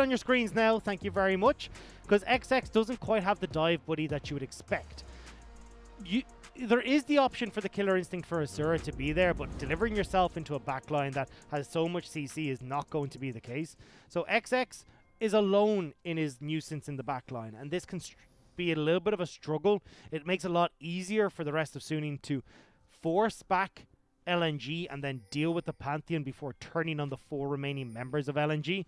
on your screens now, thank you very much, because XX doesn't quite have the dive buddy that you would expect. There is the option for the killer instinct for Asura to be there, but delivering yourself into a backline that has so much CC is not going to be the case. So XX is alone in his nuisance in the backline, and this can be a little bit of a struggle. It makes it a lot easier for the rest of Suning to force back LNG and then deal with the Pantheon before turning on the 4 remaining members of LNG.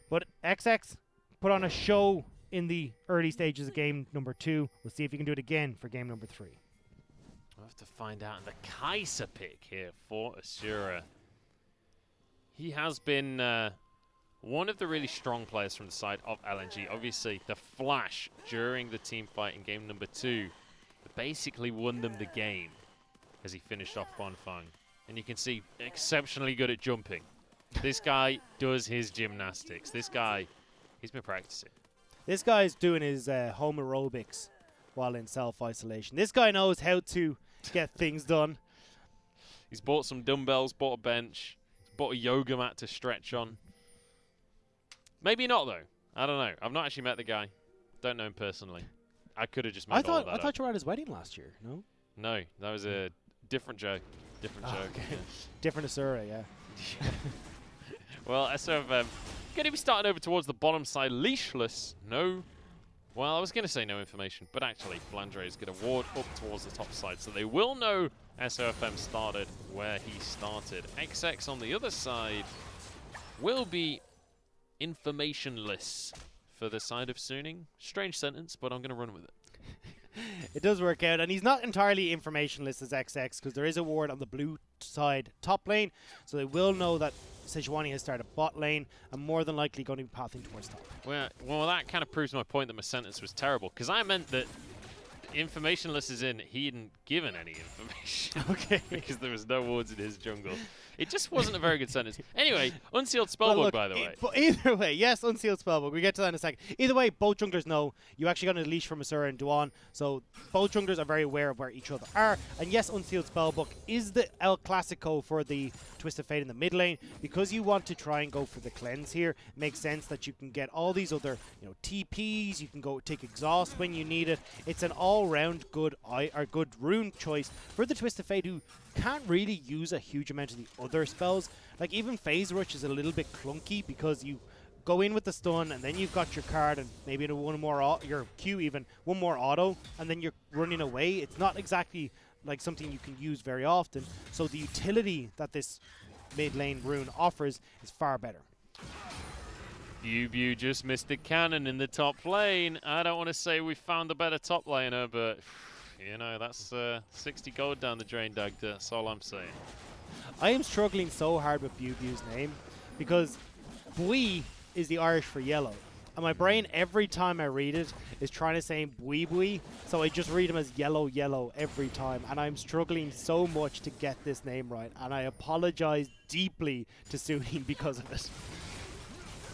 But XX put on a show in the early stages of game number 2. We'll see if he can do it again for game number 3. We'll have to find out. The Kai'Sa pick here for Asura. He has been one of the really strong players from the side of LNG. Obviously, the flash during the team fight in game number 2 basically won them the game as he finished off Bonfang. And you can see, exceptionally good at jumping. This guy does his gymnastics. This guy, he's been practicing. This guy's doing his home aerobics while in self-isolation. This guy knows how to get things done. He's bought some dumbbells, bought a bench, bought a yoga mat to stretch on. Maybe not, though. I don't know. I've not actually met the guy. Don't know him personally. I could have just made all of that I thought you were at his wedding last year, no? No, that was a different joke. Different joke. Okay. Yeah. Different Asura, yeah. Well, SOFM going to be starting over towards the bottom side. Leashless. No. Well, I was going to say no information, but actually, Flandre is going to ward up towards the top side, so they will know SOFM started where he started. XX on the other side will be informationless for the side of Suning. Strange sentence, but I'm going to run with it. It does work out, and he's not entirely informationless as XX, because there is a ward on the blue side top lane, so they will know that Sejuani has started bot lane and more than likely going to be pathing towards top. Well, that kind of proves my point that my sentence was terrible, because I meant that informationless is in he hadn't given any information. Okay. Because there was no wards in his jungle. It just wasn't a very good sentence. Anyway, Unsealed Spellbook, by the way. But either way, yes, Unsealed Spellbook. We get to that in a second. Either way, both junglers know you actually got a leash from Asura and Duan, so both junglers are very aware of where each other are. And yes, Unsealed Spellbook is the El Clasico for the Twisted Fate in the mid lane. Because you want to try and go for the cleanse here, it makes sense that you can get all these other, TPs, you can go take exhaust when you need it. It's an all-round good rune choice for the Twisted Fate, who can't really use a huge amount of the other spells. Like even Phase Rush is a little bit clunky because you go in with the stun and then you've got your card and maybe one more your Q, even one more auto, and then you're running away. It's not exactly like something you can use very often. So the utility that this mid lane rune offers is far better. Bew just missed the cannon in the top lane. I don't want to say we found a better top laner, but that's 60 gold down the drain, Doug. That's all I'm saying. I am struggling so hard with Bew's name because Bui is the Irish for yellow. And my brain, every time I read it, is trying to say Bui, so I just read him as yellow every time. And I'm struggling so much to get this name right. And I apologize deeply to Suning because of it.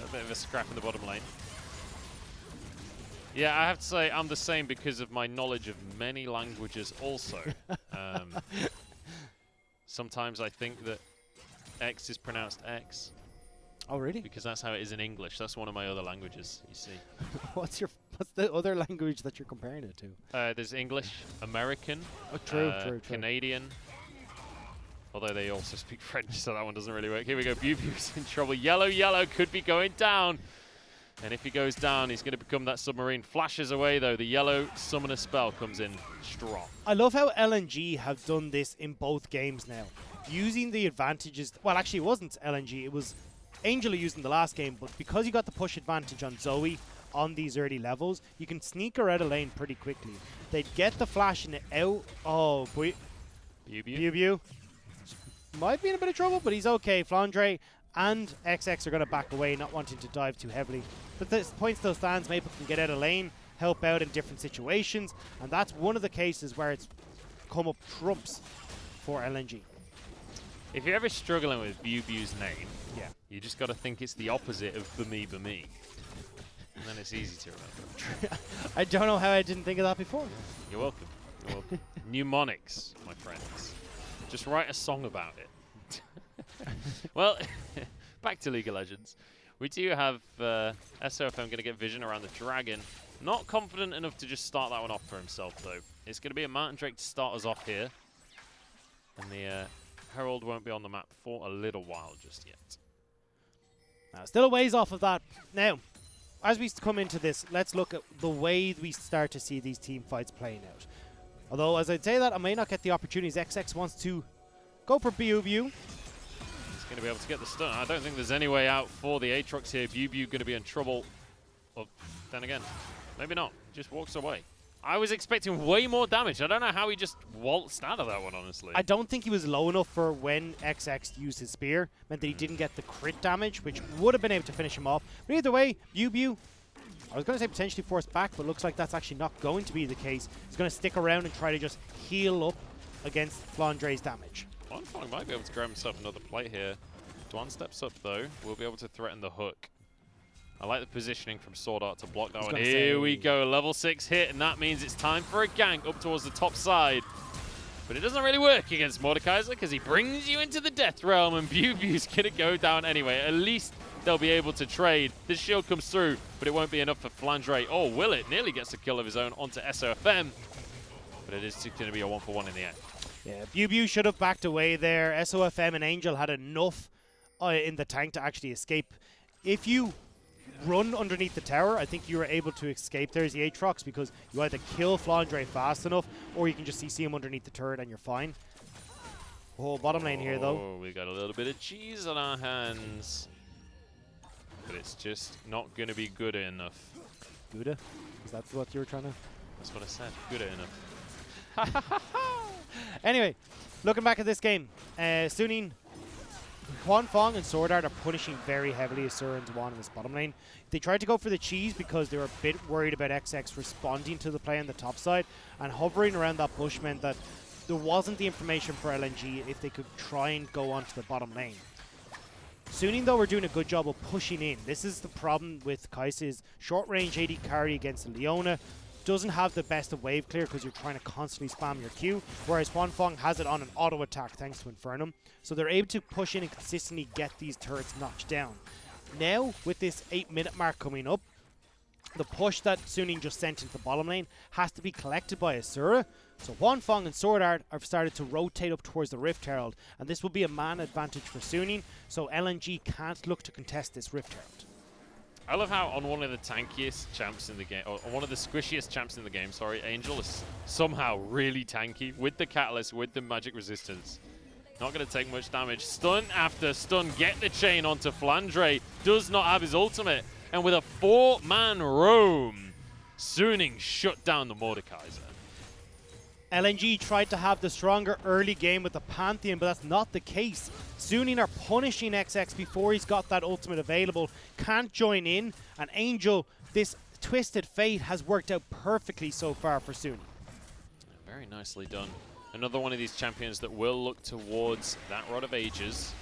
A bit of a scrap in the bottom lane. Yeah, I have to say I'm the same because of my knowledge of many languages also. Sometimes I think that X is pronounced X. Oh, really? Because that's how it is in English. That's one of my other languages, you see. What's the other language that you're comparing it to? There's English, American, true. Canadian. Although they also speak French, so that one doesn't really work. Here we go. Bew's in trouble. Yellow could be going down. And if he goes down, he's going to become that submarine. Flashes away, though. The yellow summoner spell comes in strong. I love how LNG have done this in both games now. Using the advantages. Well, actually, it wasn't LNG. It was Angel who used in the last game. But because you got the push advantage on Zoe on these early levels, you can sneak her out of lane pretty quickly. They'd get the flash in the out. Oh, boy. Bew. Might be in a bit of trouble, but he's okay. Flandre and XX are going to back away, not wanting to dive too heavily. But the point still stands. Maple can get out of lane, help out in different situations, and that's one of the cases where it's come up trumps for LNG. If you're ever struggling with Bew's name, yeah, you just got to think it's the opposite of Bumi. And then it's easy to remember. I don't know how I didn't think of that before. You're welcome. You're welcome. Mnemonics, my friends. Just write a song about it. Well, back to League of Legends. We do have SOFM going to get vision around the Dragon. Not confident enough to just start that one off for himself, though. It's going to be a Mountain Drake to start us off here. And the Herald won't be on the map for a little while just yet. Still a ways off of that. Now, as we come into this, let's look at the way we start to see these team fights playing out. Although, as I'd say that, I may not get the opportunities. XX wants to go for BU. He's going to be able to get the stun. I don't think there's any way out for the Aatrox here. BU going to be in trouble. But then again, maybe not. Just walks away. I was expecting way more damage. I don't know how he just waltzed out of that one, honestly. I don't think he was low enough for when XX used his spear. Meant that he didn't get the crit damage, which would have been able to finish him off. But either way, BU, I was going to say potentially forced back, but looks like that's actually not going to be the case. He's going to stick around and try to just heal up against Flandre's damage. Bonfang might be able to grab himself another plate here. Dwan steps up, though. We'll be able to threaten the hook. I like the positioning from Sword Art to block that one. Here we go, level 6 hit, and that means it's time for a gank up towards the top side. But it doesn't really work against Mordekaiser because he brings you into the death realm, and BU's going to go down anyway. At least they'll be able to trade. The shield comes through, but it won't be enough for Flandre. Oh, will it? Nearly gets a kill of his own onto SOFM. But it is going to be a 1-for-1 in the end. Yeah, BU should have backed away there. SOFM and Angel had enough in the tank to actually escape. If you run underneath the tower, I think you were able to escape there as the Aatrox because you either kill Flandre fast enough or you can just see him underneath the turret and you're fine. Oh, bottom lane here though. Oh, we got a little bit of cheese on our hands. But it's just not going to be good enough. Gouda? Is that what you were trying to? That's what I said. Good enough. Anyway, looking back at this game, Suning, Huanfeng and Sword Art are punishing very heavily Asura and Dwan in this bottom lane. They tried to go for the cheese because they were a bit worried about XX responding to the play on the top side, and hovering around that bush meant that there wasn't the information for LNG if they could try and go onto the bottom lane. Suning, though, were doing a good job of pushing in. This is the problem with Kai'Sa's short range AD carry against Leona. Doesn't have the best of wave clear because you're trying to constantly spam your Q, whereas Huanfeng has it on an auto attack thanks to Infernum. So they're able to push in and consistently get these turrets knocked down. Now, with this 8-minute mark coming up, the push that Suning just sent into the bottom lane has to be collected by Asura. So Huanfeng and Sword Art have started to rotate up towards the Rift Herald, and this will be a man advantage for Suning, so LNG can't look to contest this Rift Herald. I love how on one of the tankiest champs in the game, or on one of the squishiest champs in the game, sorry, Angel is somehow really tanky with the catalyst, with the magic resistance. Not going to take much damage. Stun after stun, get the chain onto Flandre. Does not have his ultimate. And with a 4-man roam, Suning shut down the Mordekaiser. LNG tried to have the stronger early game with the Pantheon, but that's not the case. Suning are punishing XX before he's got that ultimate available. Can't join in, and Angel, this twisted fate has worked out perfectly so far for Suning. Very nicely done. Another one of these champions that will look towards that Rod of Ages.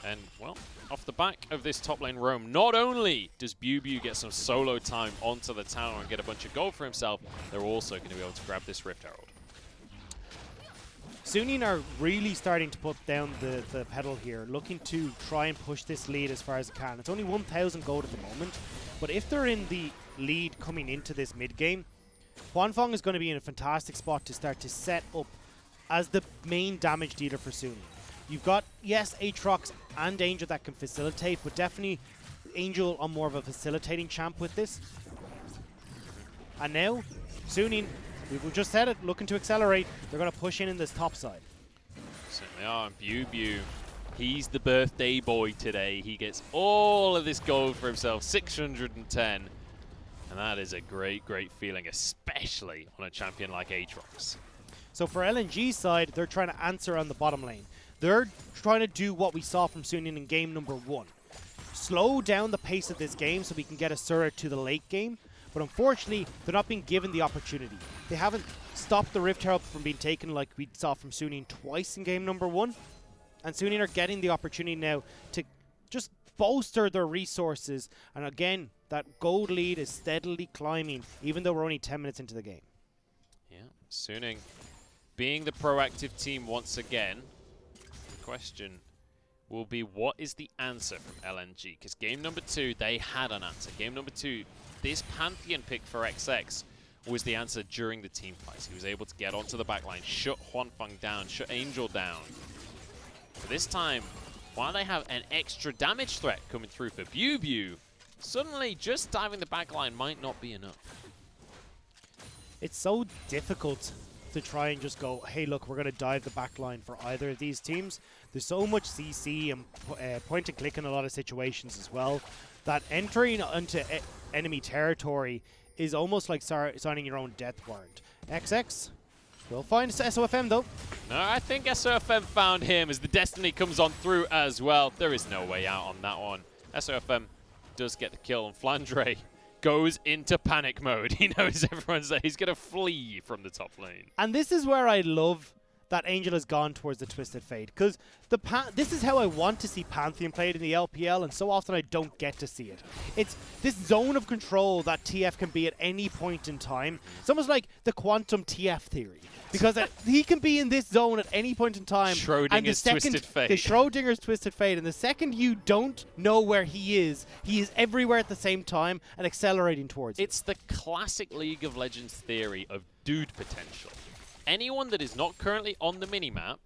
And, well, off the back of this top lane roam, not only does BU get some solo time onto the tower and get a bunch of gold for himself, they're also going to be able to grab this Rift Herald. Suning are really starting to put down the pedal here, looking to try and push this lead as far as it can. It's only 1,000 gold at the moment, but if they're in the lead coming into this mid-game, Huanfeng is going to be in a fantastic spot to start to set up as the main damage dealer for Suning. You've got, yes, Aatrox and Angel that can facilitate, but definitely Angel on more of a facilitating champ with this. And now, Suning, we've just said it, looking to accelerate. They're going to push in this top side. Certainly are. And BU, he's the birthday boy today. He gets all of this gold for himself, 610. And that is a great, great feeling, especially on a champion like Aatrox. So for LNG's side, they're trying to answer on the bottom lane. They're trying to do what we saw from Suning in game number 1. Slow down the pace of this game so we can get Asura to the late game. But unfortunately, they're not being given the opportunity. They haven't stopped the Rift Herald from being taken like we saw from Suning twice in game number 1. And Suning are getting the opportunity now to just bolster their resources. And again, that gold lead is steadily climbing, even though we're only 10 minutes into the game. Yeah, Suning being the proactive team once again. The question will be what is the answer from LNG? Because game number 2, they had an answer. Game number 2, this Pantheon pick for XX was the answer during the team fights. He was able to get onto the backline, shut Huanfeng down, shut Angel down. But this time, while they have an extra damage threat coming through for Bew, suddenly just diving the backline might not be enough. It's so difficult to try and just go, hey, look, we're going to dive the backline for either of these teams. There's so much CC and point and click in a lot of situations as well, that entering into enemy territory is almost like signing your own death warrant. XX will find SOFM though. No, I think SOFM found him as the Destiny comes on through as well. There is no way out on that one. SOFM does get the kill, and Flandre goes into panic mode. He knows everyone's there. He's going to flee from the top lane. And this is where I love that Angel has gone towards the Twisted Fate, because this is how I want to see Pantheon played in the LPL, and so often I don't get to see it. It's this zone of control that TF can be at any point in time. It's almost like the quantum TF theory, because he can be in this zone at any point in time. Schrodinger's Twisted Fate. The Schrodinger's Twisted Fate, and the second you don't know where he is everywhere at the same time and accelerating towards It's the classic League of Legends theory of dude potential. Anyone that is not currently on the minimap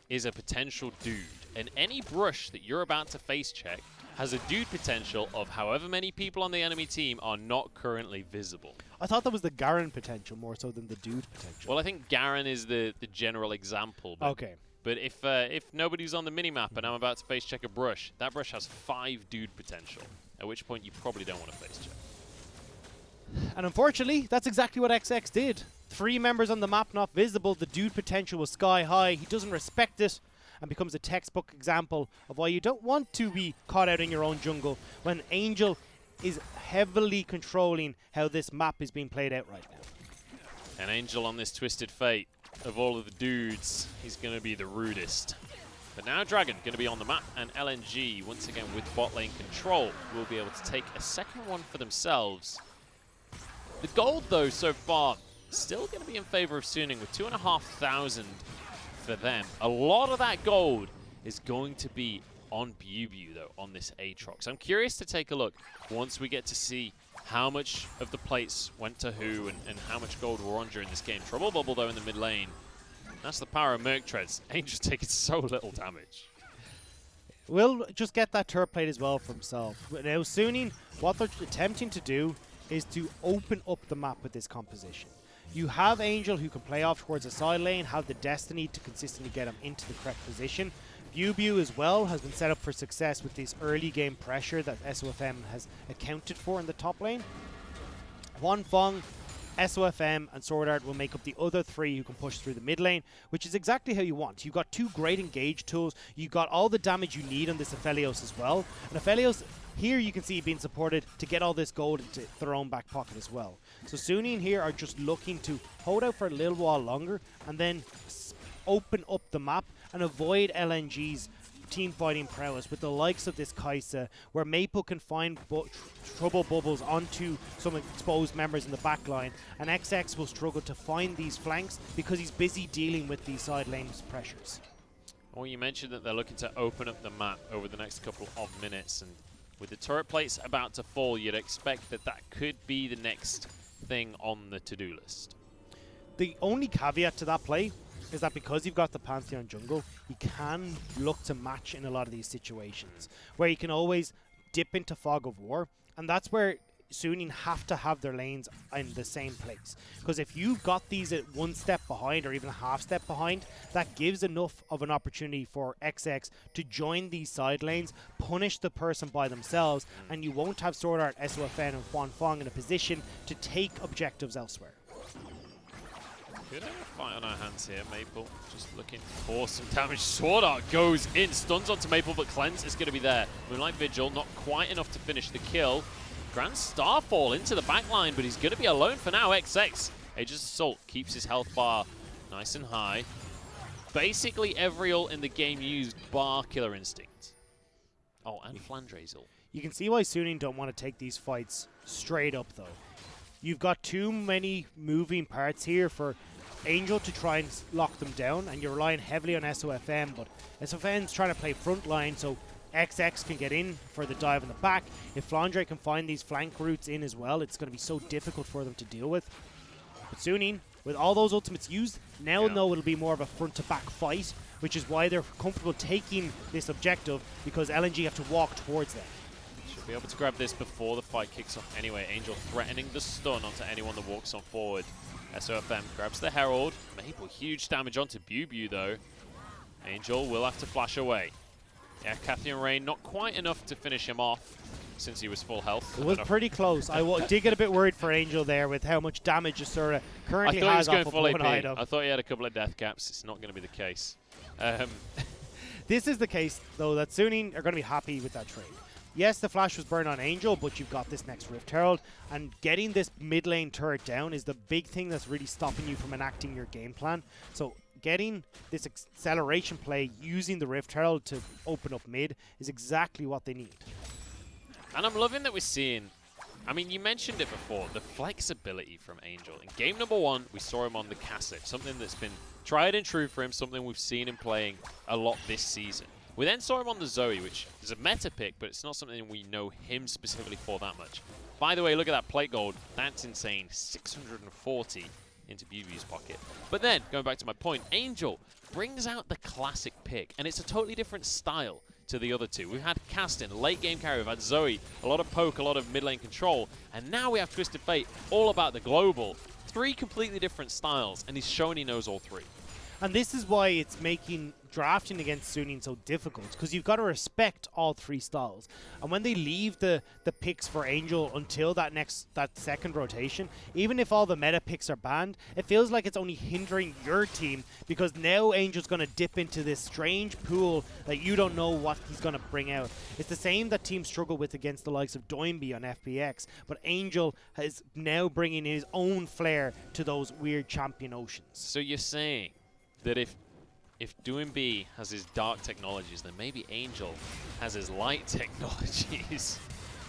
is a potential dude. And any brush that you're about to face check has a dude potential of however many people on the enemy team are not currently visible. I thought that was the Garen potential more so than the dude potential. Well, I think Garen is the general example. But, okay. But if nobody's on the minimap and I'm about to face check a brush, that brush has 5 dude potential, at which point you probably don't want to face check. And unfortunately, that's exactly what XX did. 3 members on the map not visible. The dude potential was sky high. He doesn't respect it and becomes a textbook example of why you don't want to be caught out in your own jungle when Angel is heavily controlling how this map is being played out right now. And Angel on this Twisted Fate, of all of the dudes, he's going to be the rudest. But now Dragon going to be on the map, and LNG, once again with bot lane control, will be able to take a second one for themselves. The gold, though, so far, still going to be in favor of Suning with 2,500 for them. A lot of that gold is going to be on Bew, though, on this Aatrox. I'm curious to take a look once we get to see how much of the plates went to who and how much gold we're on during this game. Trouble Bubble, though, in the mid lane. That's the power of Merc Treads. Angel's taking so little damage. Will just get that turret plate as well for himself. Now, Suning, what they're attempting to do is to open up the map with this composition. You have Angel who can play off towards the side lane, have the Destiny to consistently get him into the correct position. Bew as well has been set up for success with this early game pressure that SOFM has accounted for in the top lane. Huanfeng, SOFM and Sword Art will make up the other 3 who can push through the mid lane, which is exactly how you want. You've got 2 great engage tools. You've got all the damage you need on this Aphelios as well. And Aphelios, here you can see being supported to get all this gold into their own back pocket as well. So Suning here are just looking to hold out for a little while longer and then open up the map and avoid LNG's team fighting prowess with the likes of this Kai'Sa, where Maple can find trouble bubbles onto some exposed members in the back line, and XX will struggle to find these flanks because he's busy dealing with these side lanes pressures. Well, you mentioned that they're looking to open up the map over the next couple of minutes, and with the turret plates about to fall, you'd expect that that could be the next thing on the to-do list. The only caveat to that play is that because you've got the Pantheon jungle, he can look to match in a lot of these situations, where he can always dip into Fog of War, and that's where Suning have to have their lanes in the same place. Because if you've got these at 1 step behind or even a half step behind, that gives enough of an opportunity for XX to join these side lanes, punish the person by themselves, and you won't have Sword Art, SOFN and Huanfeng in a position to take objectives elsewhere. Could have a fight on our hands here. Maple just looking for some damage. Sword Art goes in, stuns onto Maple, but Cleanse is going to be there. Moonlight Vigil, not quite enough to finish the kill. Grand Starfall into the backline, but he's going to be alone for now. XX, Aegis Assault, keeps his health bar nice and high. Basically every ult in the game used bar Killer Instinct. Oh, and Flandre's ult. You can see why Suning don't want to take these fights straight up, though. You've got too many moving parts here for Angel to try and lock them down, and you're relying heavily on SOFM, but SOFM's trying to play front line, so XX can get in for the dive in the back. If Flandre can find these flank routes in as well, it's going to be so difficult for them to deal with. But Suning, with all those ultimates used, now know it'll be more of a front-to-back fight, which is why they're comfortable taking this objective, because LNG have to walk towards them. Should be able to grab this before the fight kicks off anyway. Angel threatening the stun onto anyone that walks on forward. SOFM grabs the Herald. Maple, huge damage onto Bubu though. Angel will have to flash away. Yeah, Cathy and Rain not quite enough to finish him off since he was full health. It was pretty close. I did get a bit worried for Angel there with how much damage Asura currently has off of one item. I thought he had a couple of death caps. It's not going to be the case. This is the case, though, that Suning are going to be happy with that trade. Yes, the flash was burned on Angel, but you've got this next Rift Herald, and getting this mid lane turret down is the big thing that's really stopping you from enacting your game plan. So getting this acceleration play using the Rift Herald to open up mid is exactly what they need. And I'm loving that we're seeing, I mean, you mentioned it before, the flexibility from Angel. In game number 1, we saw him on the Cassette, something that's been tried and true for him, something we've seen him playing a lot this season. We then saw him on the Zoe, which is a meta pick, but it's not something we know him specifically for that much. By the way, look at that plate gold. That's insane. 640 into Bubu's pocket. But then, going back to my point, Angel brings out the classic pick, and it's a totally different style to the other two. We've had Castin, late game carry, we've had Zoe, a lot of poke, a lot of mid lane control, and now we have Twisted Fate, all about the global. 3 completely different styles, and he's shown he knows all 3. And this is why it's making drafting against Suning so difficult, because you've got to respect all 3 styles. And when they leave the picks for Angel until that second rotation, even if all the meta picks are banned, it feels like it's only hindering your team, because now Angel's going to dip into this strange pool that you don't know what he's going to bring out. It's the same that teams struggle with against the likes of Doinby on FPX, but Angel is now bringing his own flair to those weird champion oceans. So you're saying that if Doinby has his dark technologies, then maybe Angel has his light technologies.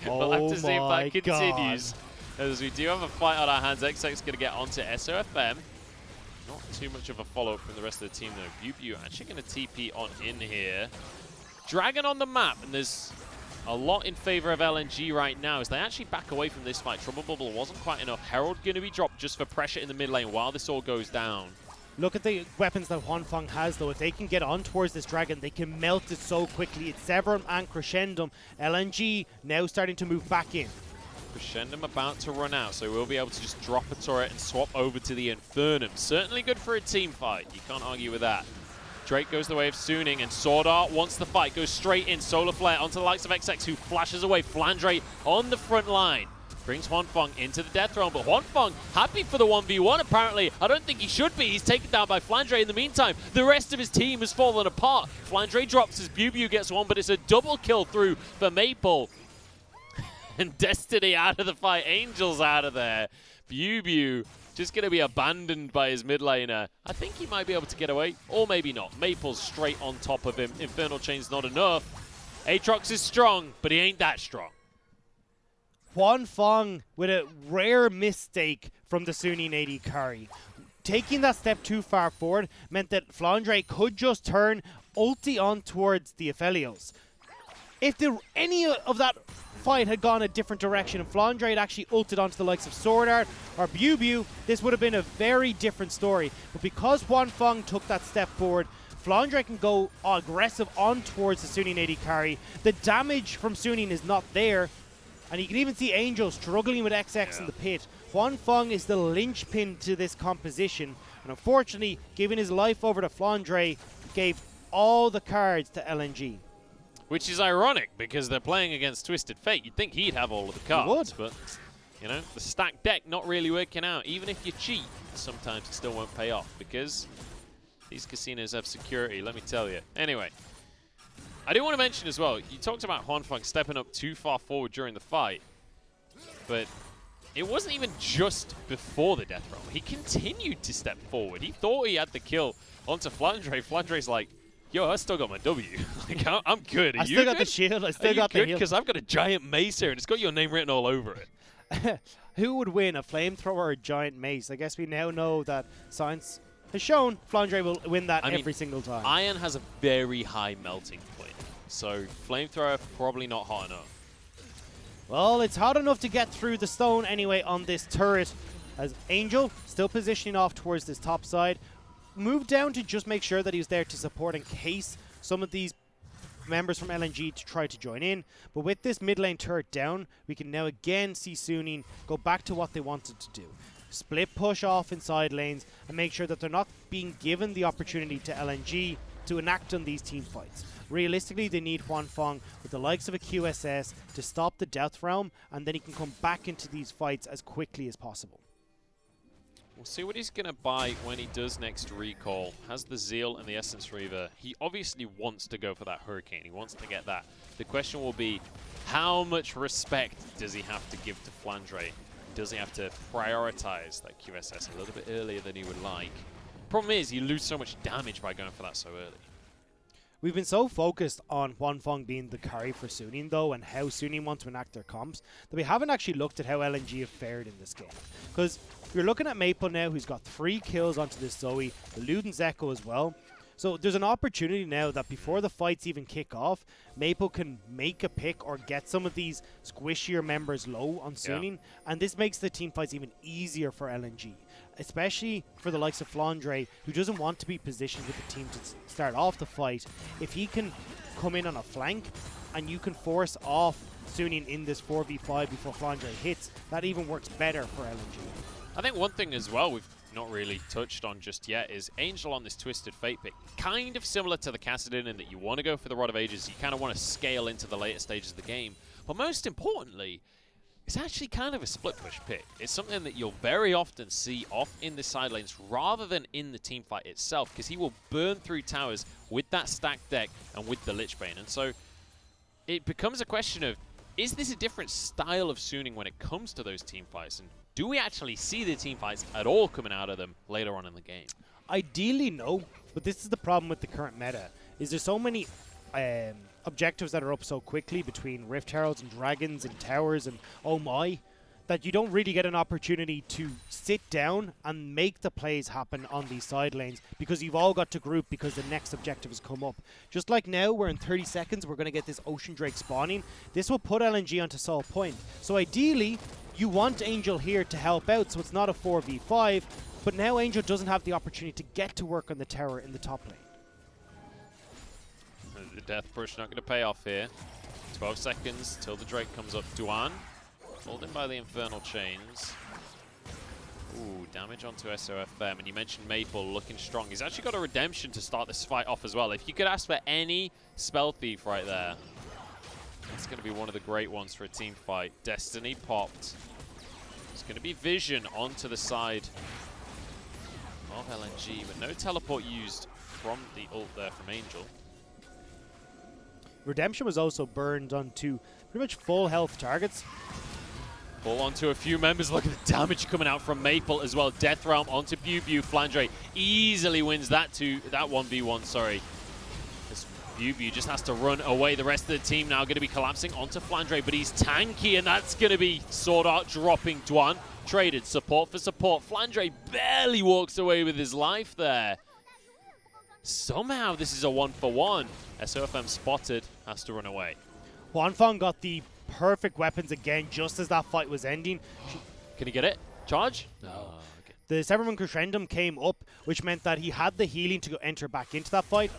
We'll have to see if that continues. As we do have a fight on our hands. XX going to get onto SOFM. Not too much of a follow-up from the rest of the team, though. Bubu actually going to TP on in here. Dragon on the map, and there's a lot in favor of LNG right now as they actually back away from this fight. Trouble Bubble wasn't quite enough. Herald going to be dropped just for pressure in the mid lane while this all goes down. Look at the weapons that Huanfeng has, though. If they can get on towards this dragon, they can melt it so quickly. It's Severum and Crescendum. LNG now starting to move back in. Crescendum about to run out, so we'll be able to just drop a turret and swap over to the Infernum. Certainly good for a team fight. You can't argue with that. Drake goes the way of Suning, and Sword Art wants the fight. Goes straight in. Solar Flare onto the likes of XX, who flashes away. Flandre on the front line. Brings Huanfeng into the death realm, but Huanfeng happy for the 1v1 apparently. I don't think he should be. He's taken down by Flandre in the meantime. The rest of his team has fallen apart. Flandre drops as Bubu gets one, but it's a double kill through for Maple. And Destiny out of the fight. Angel's out of there. Bubu just going to be abandoned by his mid laner. I think he might be able to get away, or maybe not. Maple's straight on top of him. Infernal Chain's not enough. Aatrox is strong, but he ain't that strong. Huanfeng with a rare mistake from the Suning AD carry. Taking that step too far forward meant that Flandre could just turn ulti on towards the Aphelios. If any of that fight had gone a different direction and Flandre had actually ulted onto the likes of Sword Art or Bubu, this would have been a very different story. But because Huanfeng took that step forward, Flandre can go aggressive on towards the Suning AD carry. The damage from Suning is not there. And you can even see Angel struggling with XX in the pit. Huanfeng is the linchpin to this composition. And unfortunately, giving his life over to Flandre gave all the cards to LNG. Which is ironic, because they're playing against Twisted Fate. You'd think he'd have all of the cards. But, you know, the stacked deck not really working out. Even if you cheat, sometimes it still won't pay off. Because these casinos have security, let me tell you. Anyway. I do want to mention as well, you talked about Huanfeng stepping up too far forward during the fight, but it wasn't even just before the death realm. He continued to step forward. He thought he had the kill onto Flandre. Flandre's like, yo, I still got my W. Like, I'm good. Are I still got the shield. I still got the heal. Because I've got a giant mace here and it's got your name written all over it. Who would win, a flamethrower or a giant mace? I guess we now know that science has shown Flandre will win that every single time. Iron has a very high melting point, so flamethrower probably not hot enough. Well, it's hot enough to get through the stone anyway on this turret, as Angel still positioning off towards this top side. Moved down to just make sure that he was there to support in case some of these members from LNG to try to join in. But with this mid lane turret down, we can now again see Suning go back to what they wanted to do. Split push off inside lanes and make sure that they're not being given the opportunity to LNG to enact on these team fights. Realistically, they need Huanfeng with the likes of a QSS to stop the Death Realm, and then he can come back into these fights as quickly as possible. We'll see what he's going to buy when he does next recall. Has the Zeal and the Essence Reaver. He obviously wants to go for that Hurricane. He wants to get that. The question will be, how much respect does he have to give to Flandre? Does he have to prioritize that QSS a little bit earlier than he would like? Problem is, you lose so much damage by going for that so early. We've been so focused on Huanfeng being the carry for Suning, though, and how Suning want to enact their comps, that we haven't actually looked at how LNG have fared in this game. Because you're looking at Maple now, who's got 3 kills onto this Zoe, the Luden's Echo as well. So there's an opportunity now that before the fights even kick off, Maple can make a pick or get some of these squishier members low on Suning, and this makes the team fights even easier for LNG. Especially for the likes of Flandre, who doesn't want to be positioned with the team to start off the fight. If he can come in on a flank and you can force off Suning in this 4v5 before Flandre hits, that even works better for LNG. I think one thing as well we've not really touched on just yet is Angel on this Twisted Fate pick. Kind of similar to the Kassadin in that you want to go for the Rod of Ages, you kind of want to scale into the later stages of the game. But most importantly, it's actually kind of a split push pick. It's something that you'll very often see off in the side lanes rather than in the team fight itself, because he will burn through towers with that stacked deck and with the Lich Bane. And so it becomes a question of, is this a different style of Suning when it comes to those team fights? And do we actually see the team fights at all coming out of them later on in the game? Ideally, no. But this is the problem with the current meta, is there's so many objectives that are up so quickly between Rift Heralds and Dragons and Towers and oh my, that you don't really get an opportunity to sit down and make the plays happen on these side lanes, because you've all got to group because the next objective has come up. Just like now, we're in 30 seconds, we're going to get this Ocean Drake spawning. This will put LNG onto Soul Point. So ideally, you want Angel here to help out, so it's not a 4v5, but now Angel doesn't have the opportunity to get to work on the tower in the top lane. The death push not going to pay off here. 12 seconds till the Drake comes up. Duan, pulled in by the Infernal Chains. Ooh, damage onto SOFM. And you mentioned Maple looking strong. He's actually got a redemption to start this fight off as well. If you could ask for any Spell Thief right there, that's going to be one of the great ones for a team fight. Destiny popped. It's going to be Vision onto the side of LNG, but no teleport used from the ult there from Angel. Redemption was also burned onto pretty much full health targets. Pull onto a few members. Look at the damage coming out from Maple as well. Death Realm onto Bew. Flandre easily wins that 1v1, sorry. This Bew just has to run away. The rest of the team now going to be collapsing onto Flandre, but he's tanky, and that's going to be Sword Art dropping. Duan traded support for support. Flandre barely walks away with his life there. Somehow this is a 1-for-1. SOFM spotted, has to run away. Huanfeng got the perfect weapons again just as that fight was ending. Can he get it? Charge? No. Okay. The Severman Crescendum came up, which meant that he had the healing to go enter back into that fight.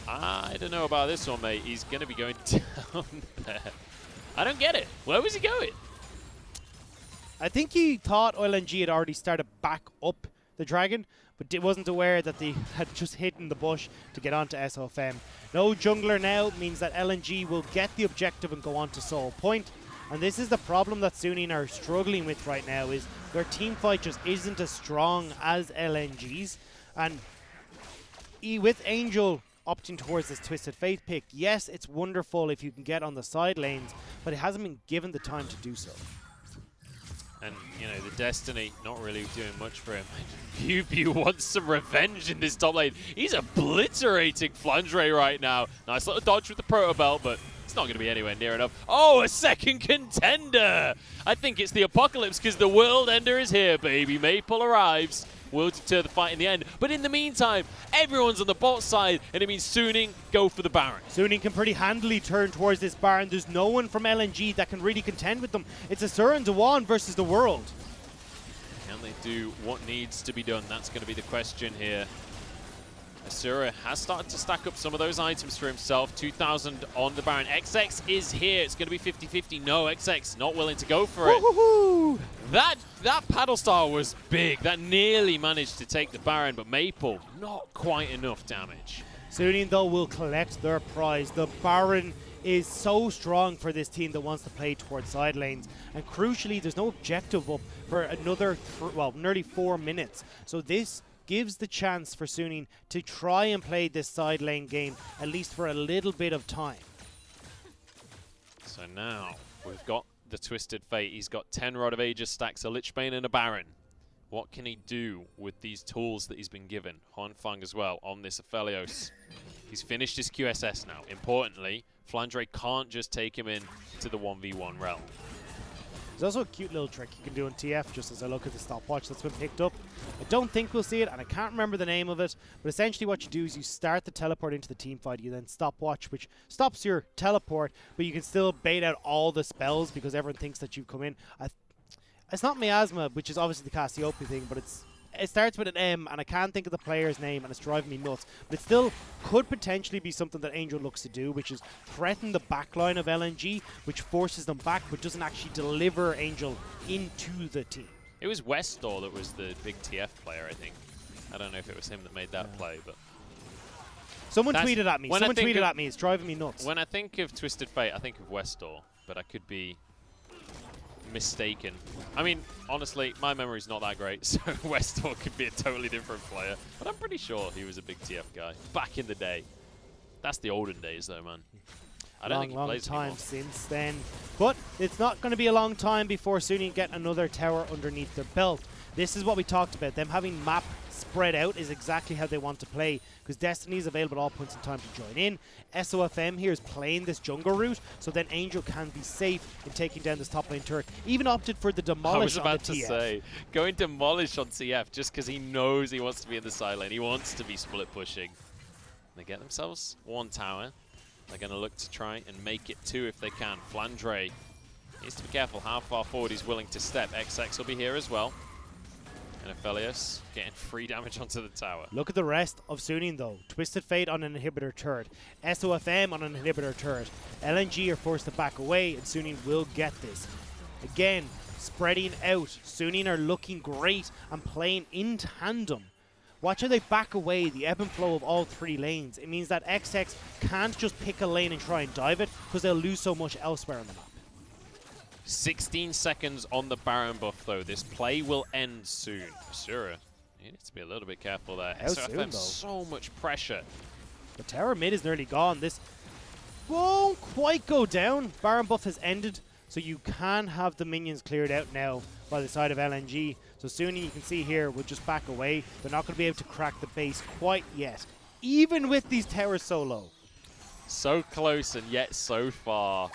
I don't know about this one, mate. He's going to be going down there. I don't get it. Where was he going? I think he thought LNG had already started back up the dragon, but wasn't aware that they had just hidden the bush to get onto SOFM. No jungler now means that LNG will get the objective and go on to Soul Point. And this is the problem that Suning are struggling with right now, is their team fight just isn't as strong as LNG's. And with Angel opting towards this Twisted Fate pick, yes, it's wonderful if you can get on the side lanes, but it hasn't been given the time to do so. And, you know, the Destiny not really doing much for him. Bew wants some revenge in this top lane. He's obliterating Flandre right now. Nice little dodge with the Proto Belt, but it's not going to be anywhere near enough. Oh, a second contender! I think it's the Apocalypse because the World Ender is here, baby. Maple arrives. Will deter the fight in the end. But in the meantime, everyone's on the bot side, and it means Suning go for the Baron. Suning can pretty handily turn towards this Baron. There's no one from LNG that can really contend with them. It's Asura and Dewan versus the world. Can they do what needs to be done? That's going to be the question here. Asura has started to stack up some of those items for himself. 2,000 on the Baron. XX is here. It's going to be 50-50. No, XX not willing to go for it. That paddle star was big. That nearly managed to take the Baron, but Maple, not quite enough damage. Suning, though, will collect their prize. The Baron is so strong for this team that wants to play towards side lanes. And crucially, there's no objective up for another, nearly 4 minutes. So this gives the chance for Suning to try and play this side lane game, at least for a little bit of time. So now we've got the Twisted Fate. He's got 10 Rod of Aegis stacks, a Lich Bane and a Baron. What can he do with these tools that he's been given? Honfang as well on this Aphelios. He's finished his QSS now. Importantly, Flandre can't just take him in to the 1v1 realm. There's also a cute little trick you can do in TF, just as I look at the stopwatch that's been picked up. I don't think we'll see it, and I can't remember the name of it, but essentially what you do is you start the teleport into the team fight, you then stopwatch, which stops your teleport, but you can still bait out all the spells because everyone thinks that you've come in. It's not Miasma, which is obviously the Cassiope thing, but it starts with an M, and I can't think of the player's name, and it's driving me nuts. But it still could potentially be something that Angel looks to do, which is threaten the backline of LNG, which forces them back, but doesn't actually deliver Angel into the team. It was Westor that was the big TF player, I think. I don't know if it was him that made that play, but... Someone tweeted at me. It's driving me nuts. When I think of Twisted Fate, I think of Westor, but I could be mistaken. I mean, honestly, my memory's not that great, so Westor could be a totally different player, but I'm pretty sure he was a big TF guy back in the day. That's the olden days, though, man. I don't think he plays long time anymore. since then. But it's not going to be a long time before Suning get another tower underneath their belt. This is what we talked about. Them having map spread out is exactly how they want to play, because Destiny is available at all points in time to join in. SOFM here is playing this jungle route, so then Angel can be safe in taking down this top lane turret. Even opted for the demolish on the TF. I was about to say, going demolish on TF just because he knows he wants to be in the side lane. He wants to be split pushing. They get themselves one tower. They're going to look to try and make it two if they can. Flandre needs to be careful how far forward he's willing to step. XX will be here as well. And Aphelios getting free damage onto the tower. Look at the rest of Suning, though. Twisted Fate on an inhibitor turret. SOFM on an inhibitor turret. LNG are forced to back away, and Suning will get this. Again, spreading out. Suning are looking great and playing in tandem. Watch how they back away, the ebb and flow of all three lanes. It means that XX can't just pick a lane and try and dive it, because they'll lose so much elsewhere on the map. 16 seconds on the Baron buff, though. This play will end soon. Asura, you need to be a little bit careful there. How soon, though? So much pressure. The tower mid is nearly gone. This won't quite go down. Baron buff has ended, so you can have the minions cleared out now by the side of LNG. So Suning, you can see here, will just back away. They're not going to be able to crack the base quite yet, even with these towers so low. So close and yet so far.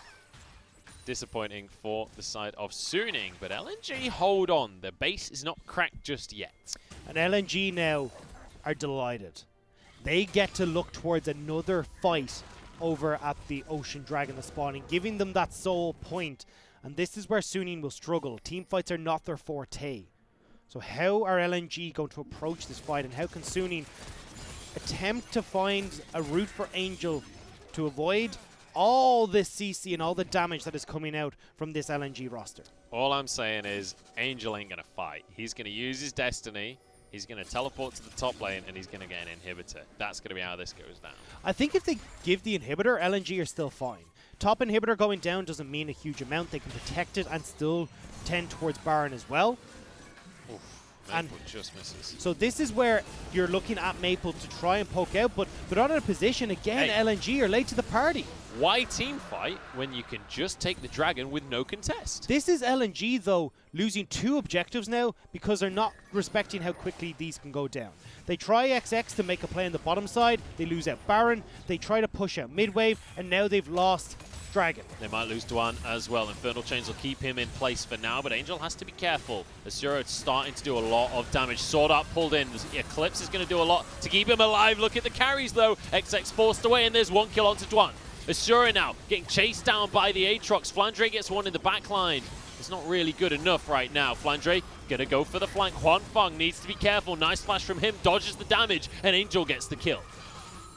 Disappointing for the side of Suning, but LNG hold on. Their base is not cracked just yet. And LNG now are delighted. They get to look towards another fight over at the Ocean Dragon that's spawning, giving them that sole point. And this is where Suning will struggle. Team fights are not their forte. So how are LNG going to approach this fight, and how can Suning attempt to find a route for Angel to avoid all this CC and all the damage that is coming out from this LNG roster? All I'm saying is Angel ain't going to fight. He's going to use his Destiny. He's going to teleport to the top lane, and he's going to get an inhibitor. That's going to be how this goes down. I think if they give the inhibitor, LNG are still fine. Top inhibitor going down doesn't mean a huge amount. They can protect it and still tend towards Baron as well. Oof, Maple just misses. So this is where you're looking at Maple to try and poke out, but they're not in a position. Again, hey, LNG are late to the party. Why team fight when you can just take the dragon with no contest? This is LNG, though, losing 2 objectives now because they're not respecting how quickly these can go down. They try XX to make a play on the bottom side. They lose out Baron. They try to push out mid-wave, and now they've lost Dragon. They might lose Duan as well. Infernal Chains will keep him in place for now, but Angel has to be careful. Asura starting to do a lot of damage. Sword Art pulled in. Eclipse is going to do a lot to keep him alive. Look at the carries, though. XX forced away, and there's 1 kill onto Duan. Asura now getting chased down by the Aatrox. Flandre gets one in the back line. It's not really good enough right now. Flandre gonna go for the flank. Huanfeng needs to be careful. Nice flash from him. Dodges the damage, and Angel gets the kill.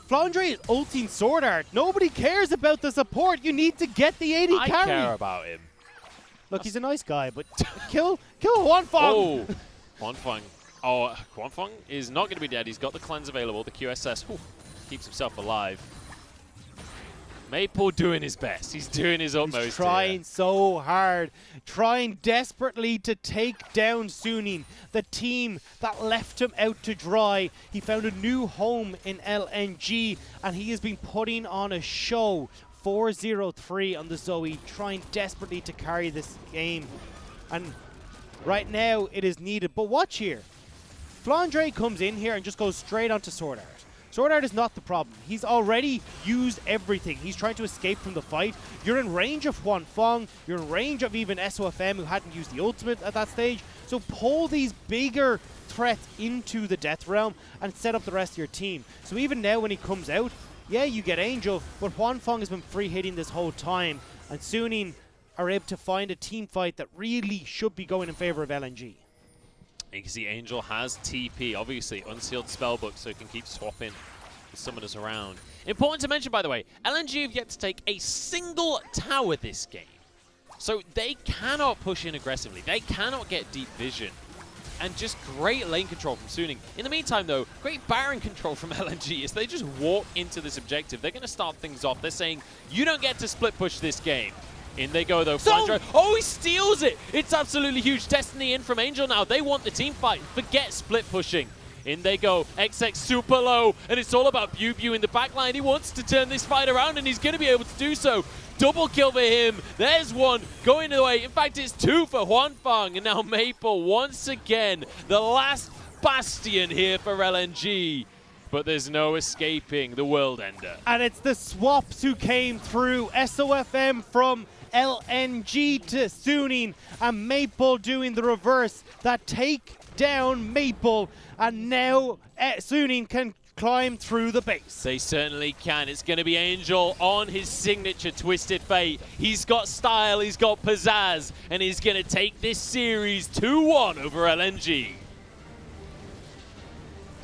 Flandre is ulting Sword Art. Nobody cares about the support. You need to get the 80 I carry. care about him. Look, he's a nice guy, but kill Huanfeng. Oh, Huanfeng. Oh, Huanfeng is not going to be dead. He's got the cleanse available, the QSS. Ooh, keeps himself alive. Maple doing his best. He's doing his utmost. He's trying so hard, trying desperately to take down Suning, the team that left him out to dry. He found a new home in LNG, and he has been putting on a show. 4-0-3 on the Zoe, trying desperately to carry this game. And right now, it is needed. But watch here. Flandre comes in here and just goes straight onto Sword Art. Sword Art is not the problem. He's already used everything. He's trying to escape from the fight. You're in range of Huanfeng. You're in range of even SOFM, who hadn't used the ultimate at that stage. So pull these bigger threats into the Death Realm and set up the rest of your team. So even now when he comes out, yeah, you get Angel, but Huanfeng has been free hitting this whole time. And Suning are able to find a team fight that really should be going in favor of LNG. You can see Angel has TP, obviously unsealed spellbook, so he can keep swapping the summoners around. Important to mention, by the way, LNG have yet to take a single tower this game. So they cannot push in aggressively. They cannot get deep vision. And just great lane control from Suning. In the meantime, though, great Baron control from LNG as they just walk into this objective. They're going to start things off. They're saying, you don't get to split push this game. In they go, though. Flandre. Oh, he steals it. It's absolutely huge. Destiny in from Angel now. They want the team fight. Forget split pushing. In they go. XX super low. And it's all about Bew in the backline. He wants to turn this fight around, and he's going to be able to do so. Double kill for him. There's one going away. In fact, it's 2 for Huanfeng. And now Maple once again. The last bastion here for LNG. But there's no escaping the World Ender. And it's the swaps who came through. SOFM from LNG to Suning, and Maple doing the reverse. That take down Maple, and now Suning can climb through the base. They certainly can. It's going to be Angel on his signature Twisted Fate. He's got style, he's got pizzazz, and he's going to take this series 2-1 over LNG.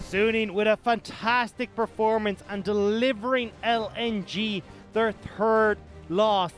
Suning with a fantastic performance and delivering LNG their third loss